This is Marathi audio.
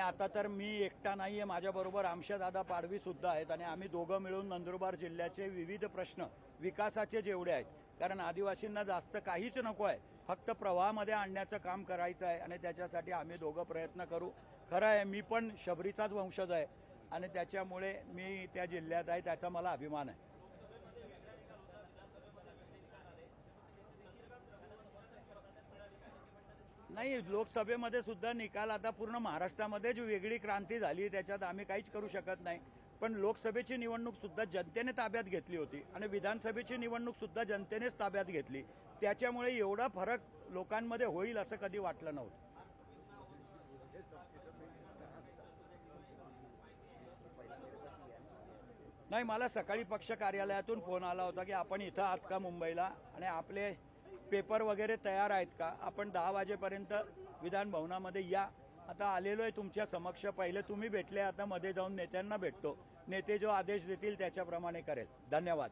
आता तर मी एकटा नाहीये, माझ्याबरोबर आमशादादा पाडवी सुद्धा आहेत आणि आम्ही दोघं मिळून नंदुरबार जिल्ह्याचे विविध प्रश्न विकासाचे जेवढे आहेत, कारण आदिवासींना जास्त काहीच नको आहे, फक्त प्रवाहामध्ये आणण्याचं काम करायचं आहे आणि त्याच्यासाठी आम्ही दोघं प्रयत्न करू. खरं आहे, मी पण शबरीचाच वंशज आहे आणि त्याच्यामुळे मी त्या जिल्ह्यात आहे, त्याचा मला अभिमान आहे. नाही, लोकसभेमध्ये सुद्धा निकाल आता पूर्ण महाराष्ट्रामध्येच वेगळी क्रांती झाली, त्याच्यात आम्ही काहीच करू शकत नाही. पण लोकसभेची निवडणूक सुद्धा जनतेने ताब्यात घेतली होती आणि विधानसभेची निवडणूक सुद्धा जनतेनेच ताब्यात घेतली, त्याच्यामुळे एवढा फरक लोकांमध्ये होईल असं कधी वाटलं नव्हतं. नाही, मला सकाळी पक्ष कार्यालयातून फोन आला होता की आपण इथं आहात का मुंबईला आणि आपले पेपर वगैरे तयार आहेत का, आपण 10 वाजेपर्यंत विधान भवनामध्ये या. आता आलेलो आहे तुमच्या समक्ष, पहिले तुम्ही भेटले, आता मध्ये जाऊन नेत्यांना भेटतो, नेते जो आदेश देतील त्याच्याप्रमाणे करेल. धन्यवाद.